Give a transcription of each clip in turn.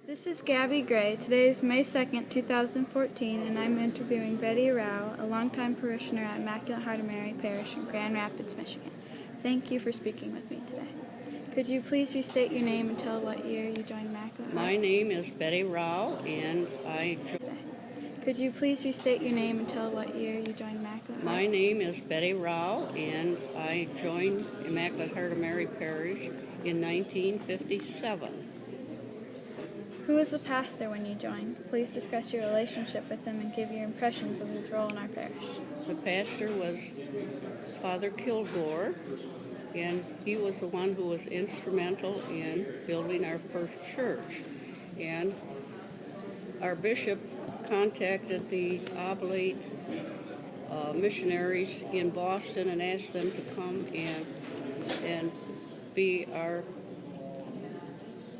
This is Gabby Gray. Today is May 2nd, 2014, and I'm interviewing Betty Rau, a longtime parishioner at Immaculate Heart of Mary Parish in Grand Rapids, Michigan. Thank you for speaking with me today. Could you please restate your name and tell what year you joined Immaculate Heart? My name is Betty Rau, and Could you please restate your name and tell what year you joined Immaculate Heart? My name is Betty Rau, and I joined Immaculate Heart of Mary Parish in 1957. Who was the pastor when you joined? Please discuss your relationship with him and give your impressions of his role in our parish. The pastor was Father Kilgore, and he was the one who was instrumental in building our first church. And our bishop contacted the oblate missionaries in Boston and asked them to come and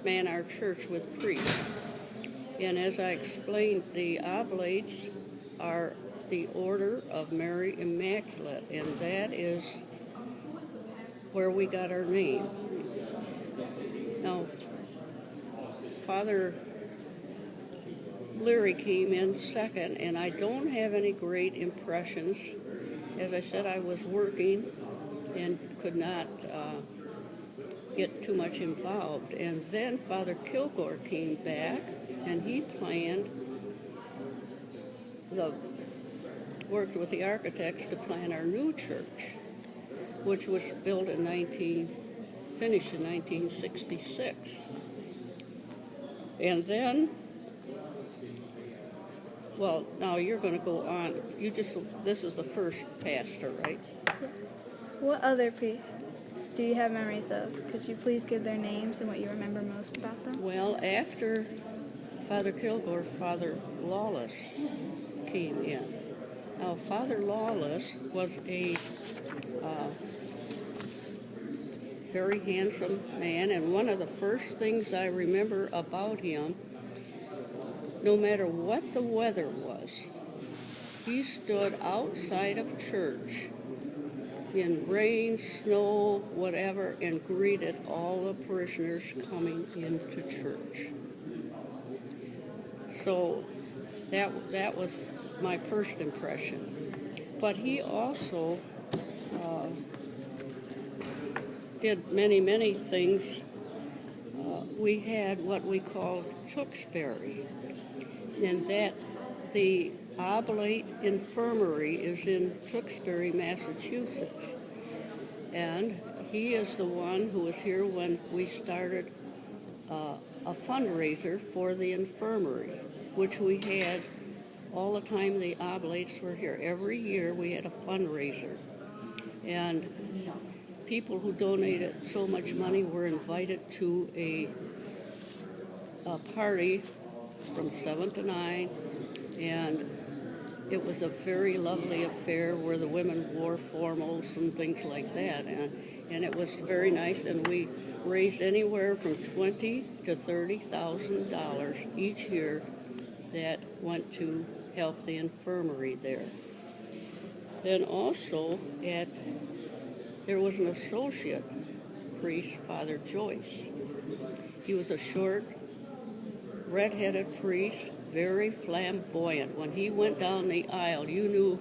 man our church with priests. And as I explained, the oblates are the Order of Mary Immaculate, and that is where we got our name. Now, Father Leary came in second, and I don't have any great impressions. As I said, I was working and could not get too much involved. And then Father Kilgore came back, and he worked with the architects to plan our new church, which was built finished in 1966. And then, well, now you're going to go on. This is the first pastor, right? What other priests do you have memories of? Could you please give their names and what you remember most about them? Well, after Father Kilgore, Father Lawless came in. Now, Father Lawless was a very handsome man, and one of the first things I remember about him, no matter what the weather was, he stood outside of church in rain, snow, whatever, and greeted all the parishioners coming into church. So that was my first impression. But he also did many things. We had what we called Tewksbury, and that the Oblate Infirmary is in Tewksbury, Massachusetts. And he is the one who was here when we started a fundraiser for the infirmary, which we had all the time the Oblates were here. Every year we had a fundraiser. And people who donated so much money were invited to a party from 7 to 9, and it was a very lovely affair where the women wore formals and things like that, and it was very nice, and we raised anywhere from $20,000 to $30,000 each year that went to help the infirmary there. Then also there was an associate priest, Father Joyce. He was a short, red-headed priest, very flamboyant. When he went down the aisle, you knew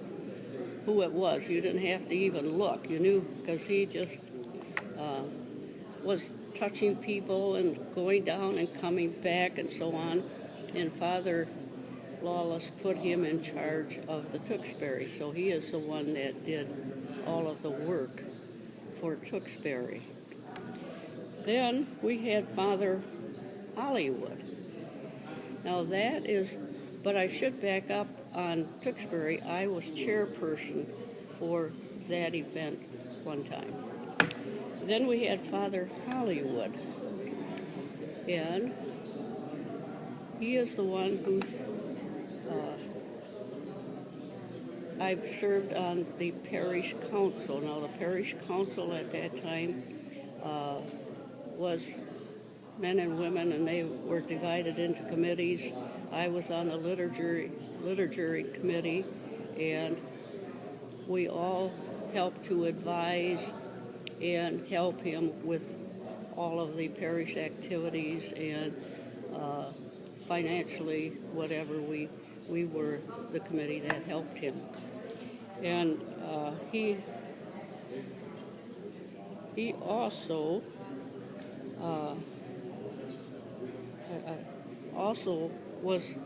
who it was. You didn't have to even look. You knew because he just was touching people and going down and coming back and so on. And Father Lawless put him in charge of the Tewksbury, so he is the one that did all of the work for Tewksbury. Then we had Father Hollywood. Now but I should back up on Tewksbury. I was chairperson for that event one time. Then we had Father Hollywood, and he is the one who's I've served on the parish council. Now, the parish council at that time was men and women, and they were divided into committees. I was on the liturgy committee, and we all helped to advise and help him with all of the parish activities and financially, whatever, we were the committee that helped him. And he also also was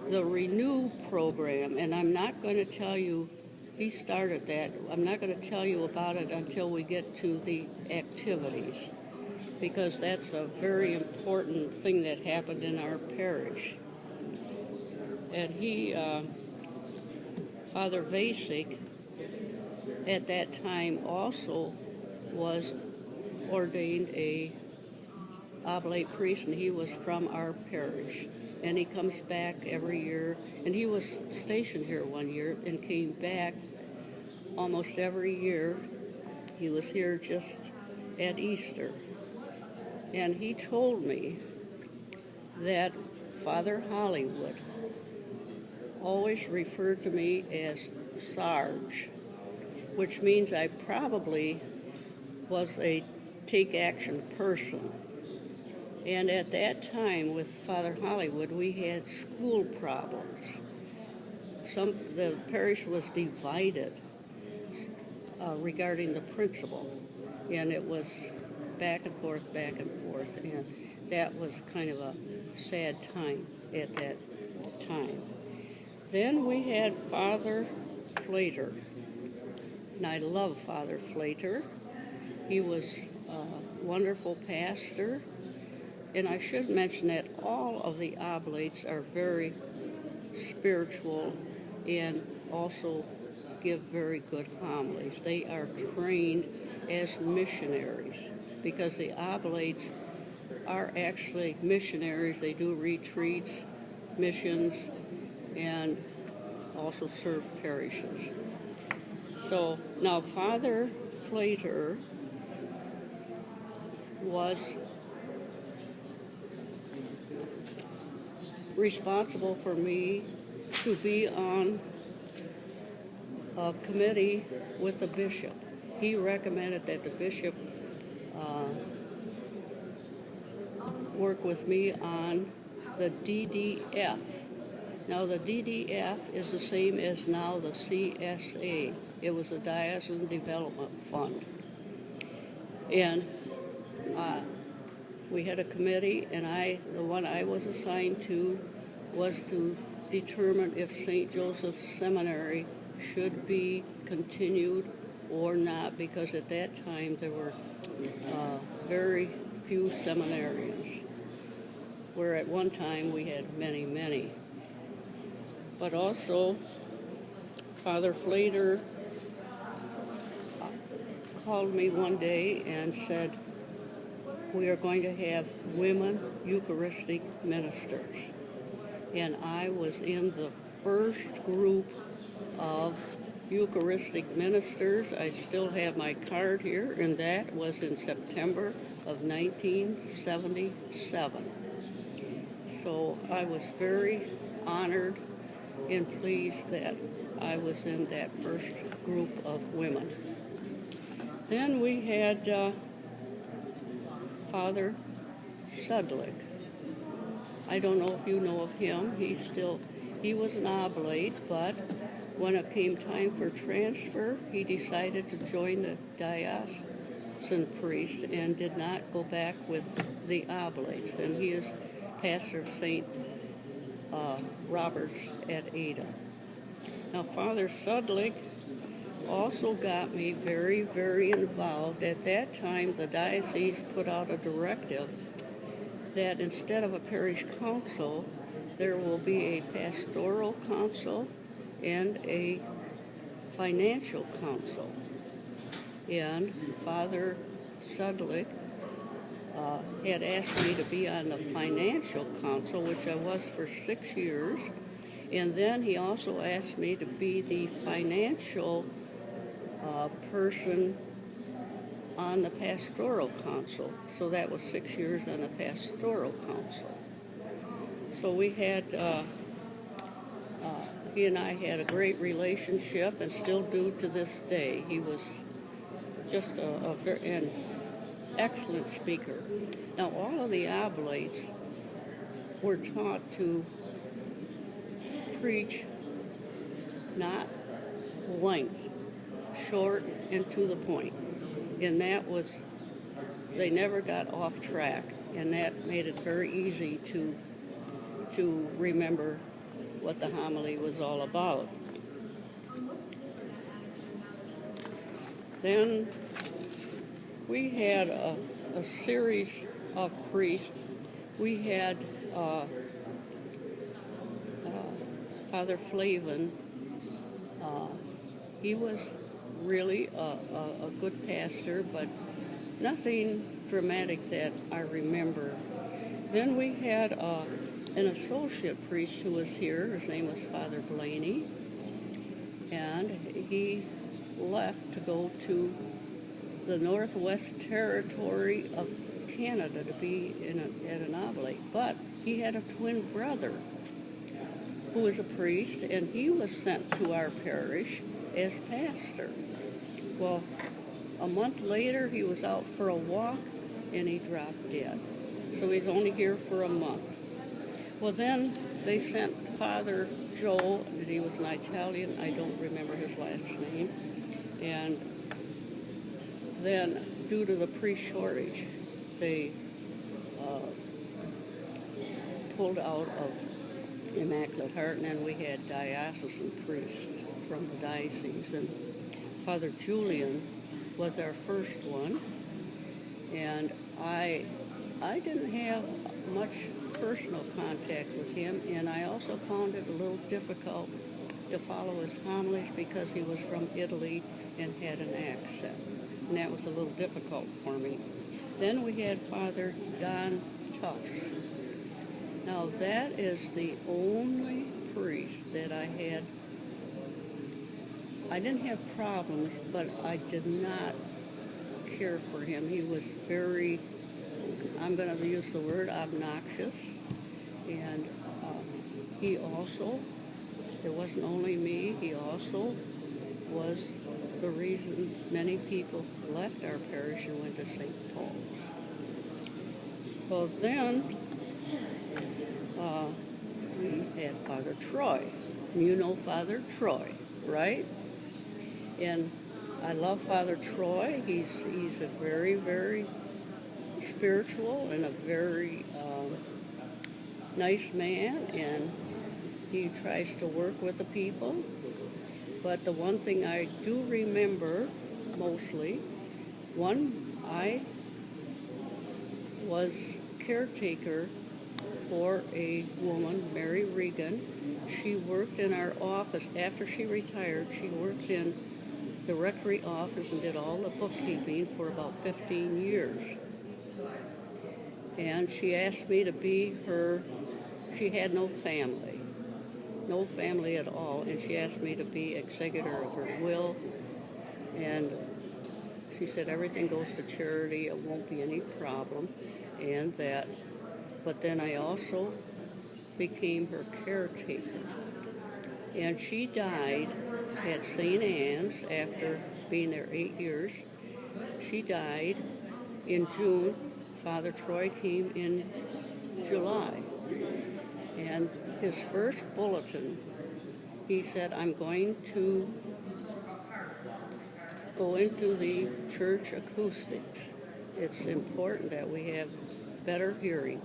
the Renew program, and I'm not going to tell you, he started that. I'm not going to tell you about it until we get to the activities, because that's a very important thing that happened in our parish. And Father Vasek, at that time also was ordained a oblate priest, and he was from our parish. And he comes back every year, and he was stationed here one year and came back almost every year. He was here just at Easter. And he told me that Father Hollywood always referred to me as Sarge, which means I probably was a take action person. And at that time with Father Hollywood, we had school problems. The parish was divided regarding the principal, and it was back and forth, and that was kind of a sad time at that time. Then we had Father Flater, and I love Father Flater. He was a wonderful pastor, and I should mention that all of the oblates are very spiritual and also give very good homilies. They are trained as missionaries, because the oblates are actually missionaries. They do retreats, missions, and also serve parishes. So now Father Flater was responsible for me to be on a committee with the bishop. He recommended that the bishop work with me on the DDF. Now the DDF is the same as now the CSA. It was the Diocesan Development Fund. And we had a committee, and the one I was assigned to was to determine if St. Joseph's Seminary should be continued or not, because at that time there were very few seminarians, where at one time we had many, many. But also, Father Flater called me one day and said, we are going to have women Eucharistic ministers. And I was in the first group of Eucharistic ministers. I still have my card here, and that was in September of 1977. So I was very honored and pleased that I was in that first group of women. Then we had Father Sudlick. I don't know if you know of him. He was an oblate, but when it came time for transfer, he decided to join the diocesan priest and did not go back with the oblates. And he is pastor of St. Robert's at Ada. Now, Father Sudlick also got me very, very involved. At that time, the diocese put out a directive that instead of a parish council, there will be a pastoral council and a financial council. And Father Sudlick had asked me to be on the financial council, which I was for 6 years. And then he also asked me to be the financial person on the pastoral council. So that was 6 years on the pastoral council. So we had, he and I had a great relationship, and still do to this day. He was just an excellent speaker. Now, all of the oblates were taught to preach not length, short and to the point. And that was, they never got off track, and that made it very easy to remember what the homily was all about. Then we had a series of priests. We had Father Flavin. He was really a good pastor, but nothing dramatic that I remember. Then we had an associate priest who was here. His name was Father Blaney, and he left to go to the Northwest Territory of Canada to be at an oblate. But he had a twin brother who was a priest, and he was sent to our parish as pastor. Well, a month later, he was out for a walk, and he dropped dead. So he's only here for a month. Well, then they sent Father Joe, and he was an Italian. I don't remember his last name. And then, due to the priest shortage, they pulled out of Immaculate Heart, and then we had diocesan priests from the diocese. And Father Julian was our first one, and I didn't have much personal contact with him, and I also found it a little difficult to follow his homilies because he was from Italy and had an accent, and that was a little difficult for me. Then we had Father Don Tufts. Now that is the only priest that I had. I didn't have problems, but I did not care for him. He was very, I'm going to use the word, obnoxious. And he also, it wasn't only me, he also was the reason many people left our parish and went to St. Paul's. Well, then we had Father Troy. You know Father Troy, right? And I love Father Troy. He's a very, very spiritual and a very nice man, and he tries to work with the people. But the one thing I do remember mostly, I was caretaker for a woman, Mary Regan. She worked in our office. After she retired, she worked in the rectory office and did all the bookkeeping for about 15 years. And she asked me to be her, she had no family at all, and she asked me to be executor of her will, and she said everything goes to charity, it won't be any problem, and that, but then I also became her caretaker. And she died at St. Anne's after being there 8 years. She died in June. Father Troy came in July. And his first bulletin, he said, I'm going to go into the church acoustics. It's important that we have better hearing.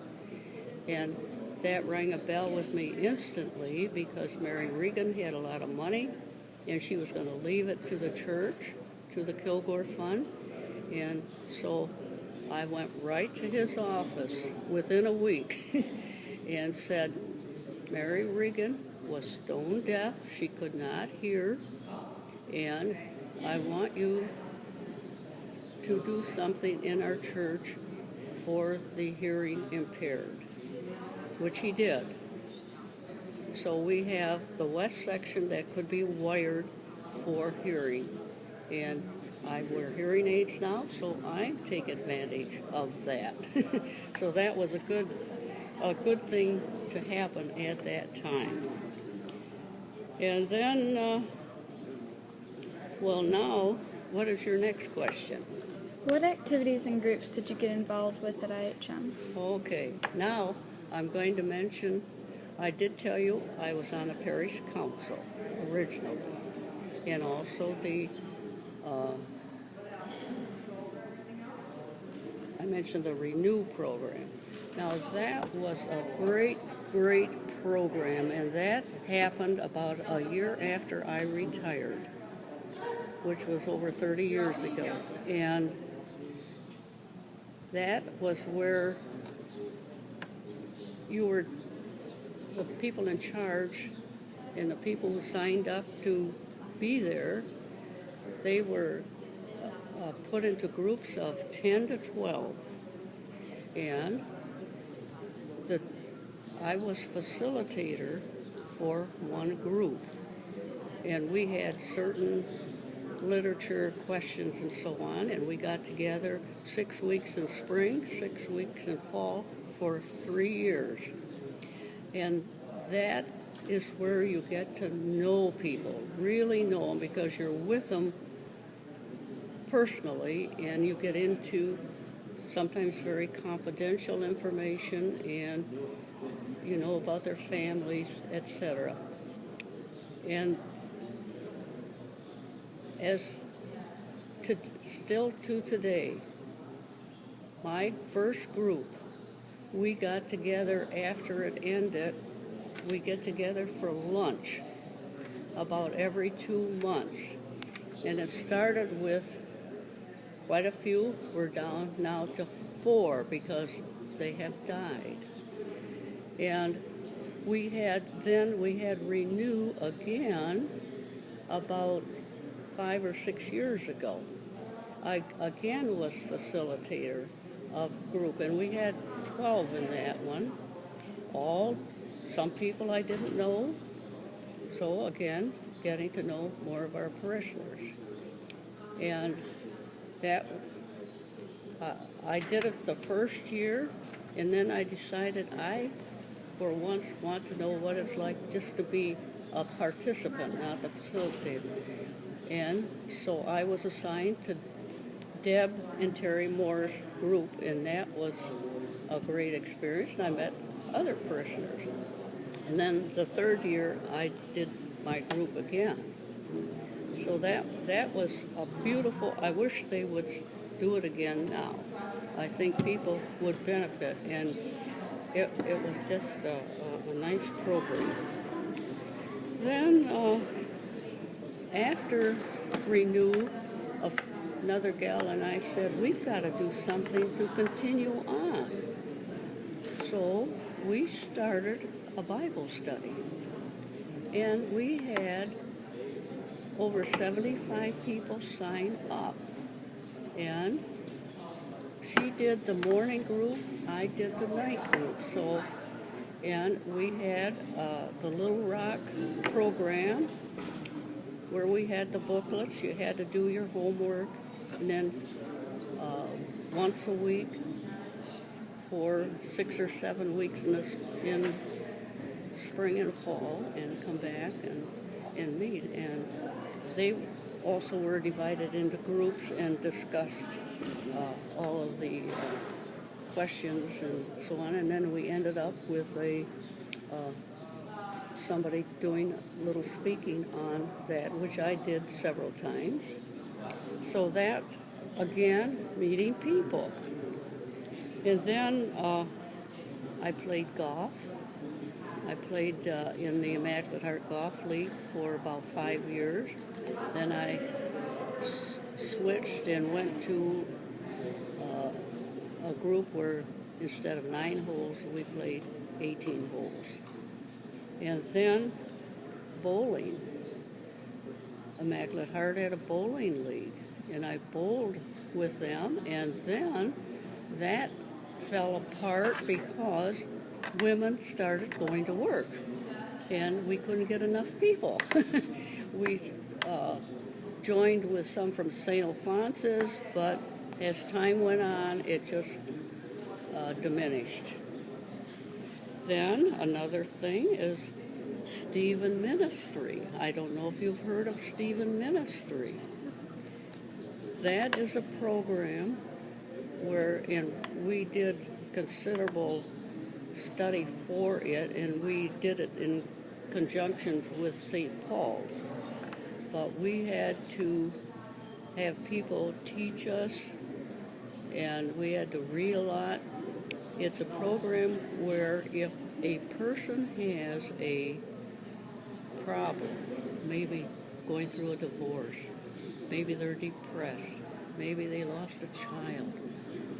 And that rang a bell with me instantly because Mary Regan had a lot of money and she was going to leave it to the church, to the Kilgore Fund. And so I went right to his office within a week and said, Mary Regan was stone deaf, she could not hear, and I want you to do something in our church for the hearing impaired, which he did. So we have the west section that could be wired for hearing, and I wear hearing aids now, so I take advantage of that. So that was a good thing to happen at that time. And then, now, what is your next question? What activities and groups did you get involved with at IHM? Okay, now I'm going to mention, I did tell you I was on the parish council originally, and also I mentioned the Renew program. Now that was a great, great program, and that happened about a year after I retired, which was over 30 years ago. And that was where you were, the people in charge and the people who signed up to be there, they were put into groups of 10 to 12. And I was facilitator for one group. And we had certain literature questions and so on, and we got together 6 weeks in spring, 6 weeks in fall for 3 years. And that is where you get to know people, really know them, because you're with them personally, and you get into sometimes very confidential information, and you know about their families, etc. And still to today, my first group, we got together after it ended. We get together for lunch about every 2 months. And it started with quite a few. We're down now to 4 because they have died. And we had Renew again about 5 or 6 years ago. I again was facilitator of group, and we had 12 in that one. Some people I didn't know. So again, getting to know more of our parishioners. And that I did it the first year, and then I decided I, for once, want to know what it's like just to be a participant, not the facilitator. And so I was assigned to Deb and Terry Moore's group, and that was a great experience, and I met other parishioners. And then the third year, I did my group again. So that was a beautiful, I wish they would do it again now. I think people would benefit, and it was just a nice program. Then after Renew, another gal and I said, we've got to do something to continue on. So we started a Bible study. And we had over 75 people sign up. And she did the morning group, I did the night group. And we had the Little Rock program where we had the booklets. You had to do your homework, and then once a week for 6 or 7 weeks in spring and fall, and come back and meet. And they also were divided into groups and discussed all of the questions and so on. And then we ended up with somebody doing a little speaking on that, which I did several times. So that, again, meeting people. And then I played golf. I played in the Immaculate Heart Golf League for about 5 years. Then I switched and went to a group where instead of 9 holes, we played 18 holes. And then bowling. Immaculate Heart had a bowling league, and I bowled with them, and then that fell apart because women started going to work, and we couldn't get enough people. We joined with some from St. Alphonsus, but as time went on, it just diminished. Then another thing is Stephen Ministry. I don't know if you've heard of Stephen Ministry. That is a program wherein we did considerable study for it, and we did it in conjunctions with St. Paul's. But we had to have people teach us, and we had to read a lot. It's a program where if a person has a problem, maybe going through a divorce, maybe they're depressed, maybe they lost a child,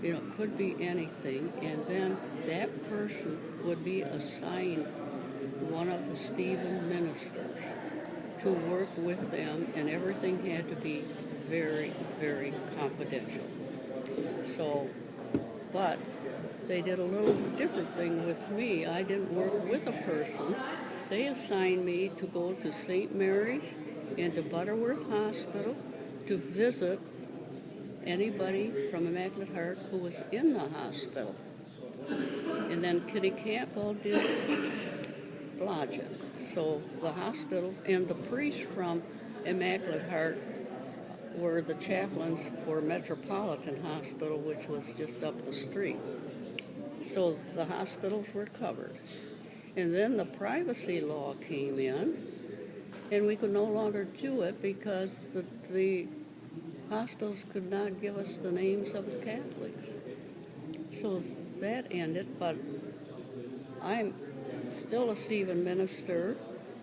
it could be anything, and then that person would be assigned one of the Stephen ministers to work with them, and everything had to be very, very confidential. So, but they did a little different thing with me. I didn't work with a person. They assigned me to go to St. Mary's and to Butterworth Hospital to visit anybody from Immaculate Heart who was in the hospital. And then Kitty Campbell did Blodgett. So the hospitals and the priests from Immaculate Heart were the chaplains for Metropolitan Hospital, which was just up the street. So the hospitals were covered. And then the privacy law came in, and we could no longer do it because the hospitals could not give us the names of the Catholics. So that ended, but I'm still a Stephen minister,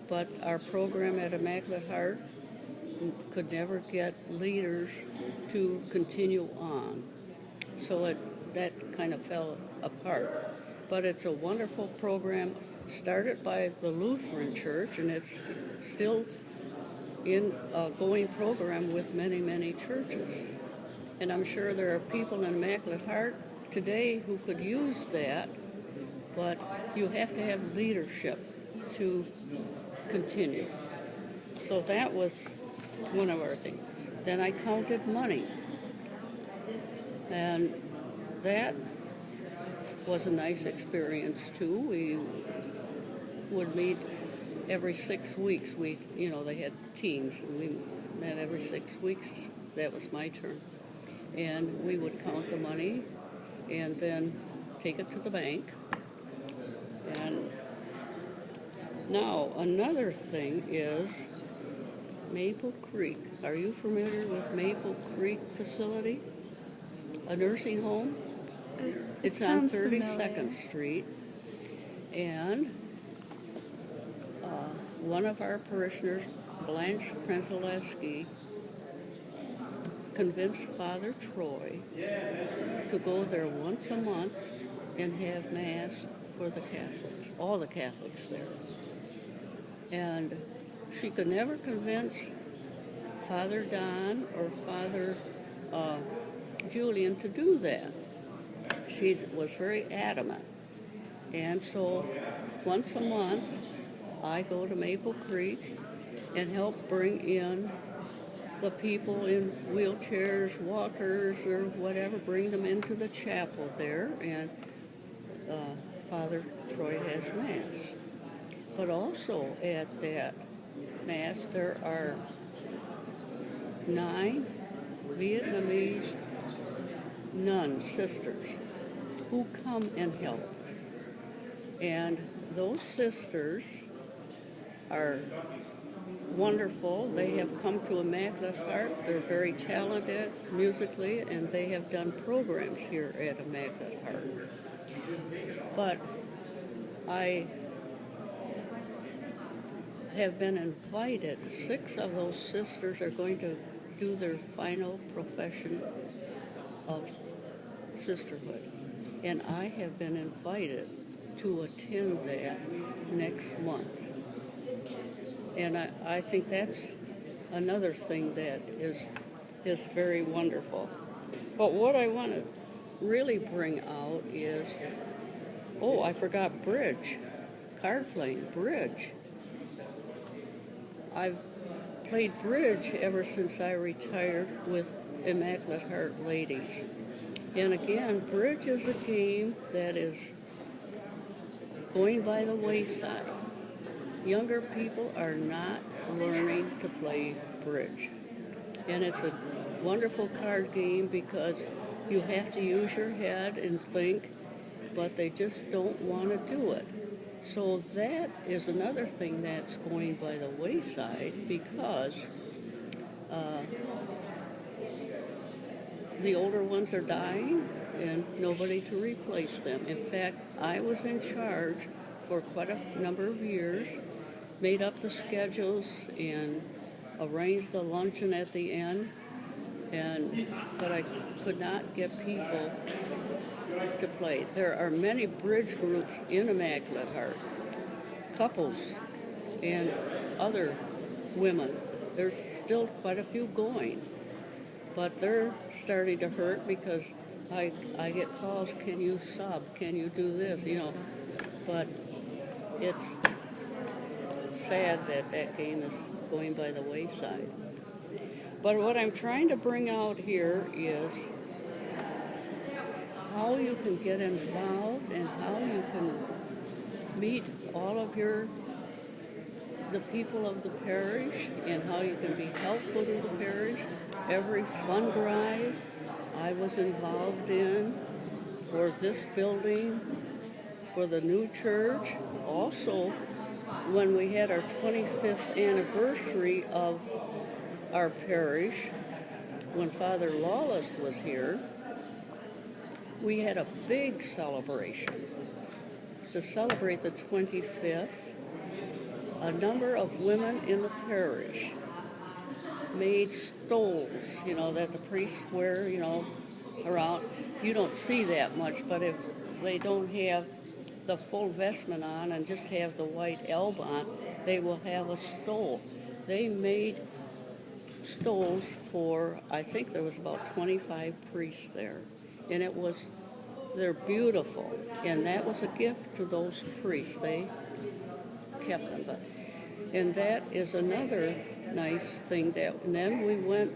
but our program at Immaculate Heart could never get leaders to continue on. So that kind of fell apart. But it's a wonderful program started by the Lutheran Church, and it's still in a going program with many, many churches. And I'm sure there are people in Immaculate Heart today who could use that, but you have to have leadership to continue. So that was one of our things. Then I counted money, and that was a nice experience too. We would meet every 6 weeks. They had teams, and we met every 6 weeks. That was my turn. And we would count the money and then take it to the bank. And now another thing is Maple Creek. Are you familiar with Maple Creek facility? A nursing home? It's on 32nd Street. And one of our parishioners, Blanche Krenzaleski, convinced Father Troy to go there once a month and have Mass for the Catholics, all the Catholics there. And she could never convince Father Don or Father Julian to do that. She was very adamant. And so once a month, I go to Maple Creek and help bring in the people in wheelchairs, walkers, or whatever, bring them into the chapel there, and Father Troy has Mass. But also at that Mass, there are 9 Vietnamese nuns, sisters, who come and help. And those sisters are wonderful. They have come to Immaculate Heart. They're very talented musically, and they have done programs here at Immaculate Heart. But I have been invited. 6 of those sisters are going to do their final profession of sisterhood. And I have been invited to attend that next month. And I think that's another thing that is very wonderful. But what I want to really bring out is, I forgot bridge, card playing, bridge. I've played bridge ever since I retired with Immaculate Heart ladies. And again, bridge is a game that is going by the wayside. Younger people are not learning to play bridge. And it's a wonderful card game because you have to use your head and think, but they just don't want to do it. So that is another thing that's going by the wayside because the older ones are dying and nobody to replace them. In fact, I was in charge for quite a number of years, made up the schedules and arranged the luncheon at the end, but I could not get people to play. There are many bridge groups in Immaculate Heart, couples and other women. There's still quite a few going, but they're starting to hurt because I get calls, can you sub, can you do this, but it's sad that that game is going by the wayside. But what I'm trying to bring out here is how you can get involved and how you can meet all of the people of the parish and how you can be helpful to the parish. Every fund drive I was involved in for this building, for the new church. Also, when we had our 25th anniversary of our parish, when Father Lawless was here, we had a big celebration. To celebrate the 25th, a number of women in the parish made stoles, that the priests wear, around. You don't see that much, but if they don't have the full vestment on and just have the white alb on, they will have a stole. They made stoles for, I think there was about 25 priests there. And they're beautiful. And that was a gift to those priests. They kept them. And that is another nice thing. And then we went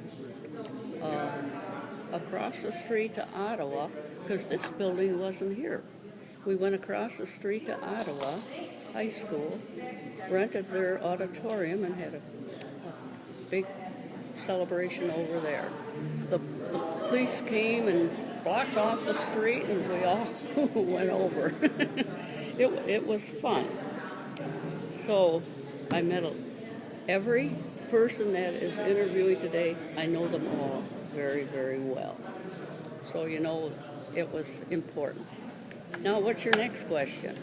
across the street to Ottawa, because this building wasn't here. We went across the street to Ottawa High School, rented their auditorium, and had a big celebration over there. The police came and blocked off the street, and we all went over. It was fun. So I met every person that is interviewing today. I know them all very, very well. So it was important. Now, what's your next question?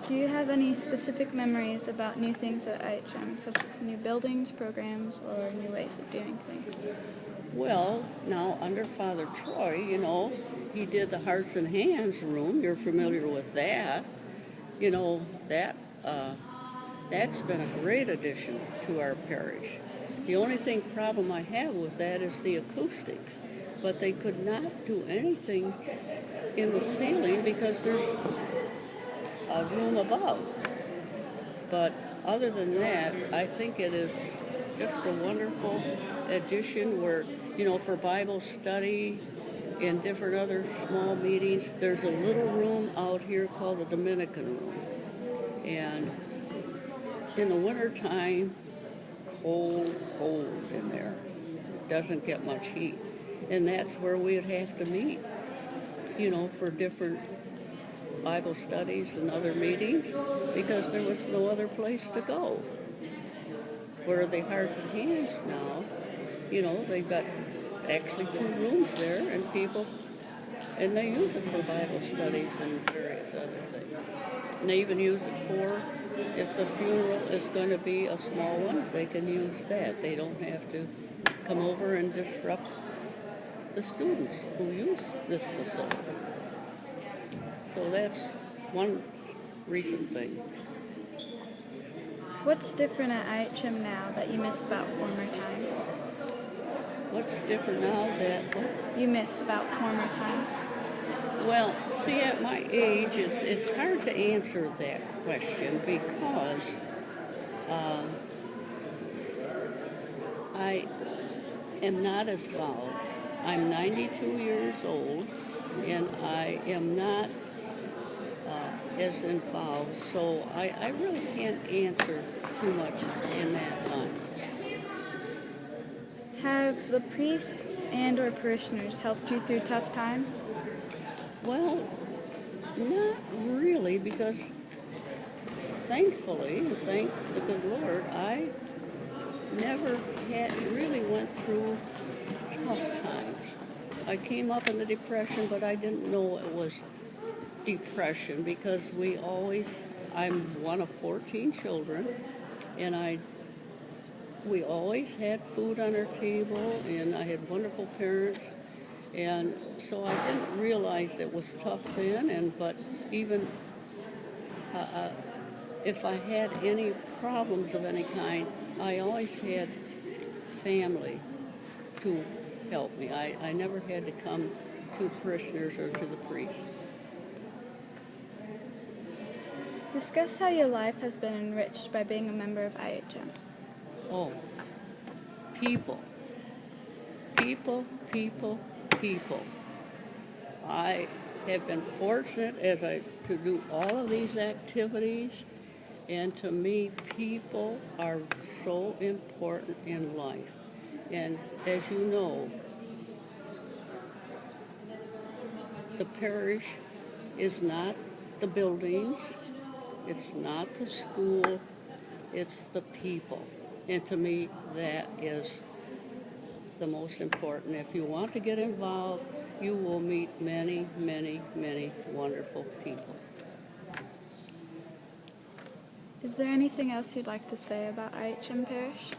Do you have any specific memories about new things at IHM, such as new buildings, programs, or new ways of doing things? Well, now, under Father Troy, he did the Hearts and Hands room. You're familiar with that. That's been a great addition to our parish. The only problem I have with that is the acoustics. But they could not do anything in the ceiling because there's a room above. But other than that, I think it is just a wonderful addition where, for Bible study and different other small meetings, there's a little room out here called the Dominican room. And in the wintertime, cold in there. Doesn't get much heat. And that's where we'd have to meet, for different Bible studies and other meetings, because there was no other place to go. Where the Hearts and Hands now, they've got actually 2 rooms there, and they use it for Bible studies and various other things. And they even use it for, if the funeral is going to be a small one, they can use that. They don't have to come over and disrupt the students who use this facility. So that's one recent thing. What's different at IHM now that you miss about former times? What's different now that you miss about former times? Well, see, at my age, it's hard to answer that question because I am not as involved. I'm 92 years old, and I am not as involved, so I really can't answer too much in that time. Have the priests and or parishioners helped you through tough times? Well, not really, because thankfully, and thank the good Lord, I never really went through tough times. I came up in the Depression, but I didn't know it was depression because I'm one of 14 children, and we always had food on our table, and I had wonderful parents, and so I didn't realize it was tough then, but even if I had any problems of any kind, I always had family to help me. I never had to come to parishioners or to the priest. Discuss how your life has been enriched by being a member of IHM. Oh, people. People, people, people. I have been fortunate to do all of these activities, and to me, people are so important in life. And as you know, the parish is not the buildings, it's not the school, it's the people. And to me, that is the most important. If you want to get involved, you will meet many, many, many wonderful people. Is there anything else you'd like to say about IHM Parish?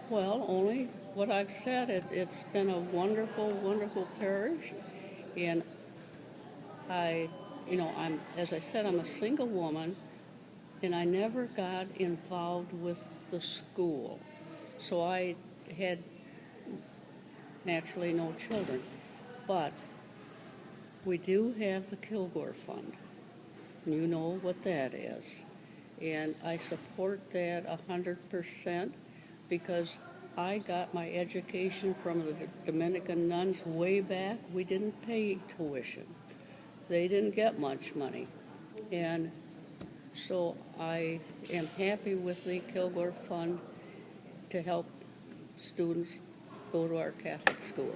Well, only what I've said. It's been a wonderful, wonderful parish, and as I said, I'm a single woman, and I never got involved with the school, so I had naturally no children. But we do have the Kilgore Fund, and you know what that is, and I support that 100%. Because I got my education from the Dominican nuns way back. We didn't pay tuition. They didn't get much money. And so I am happy with the Kilgore Fund to help students go to our Catholic school.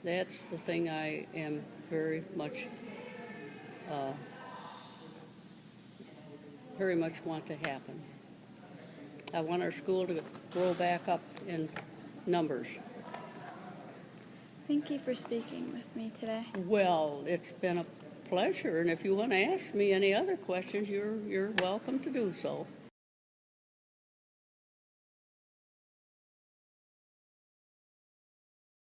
That's the thing I am very much want to happen. I want our school to grow back up in numbers. Thank you for speaking with me today. Well, it's been a pleasure, and if you want to ask me any other questions, you're welcome to do so.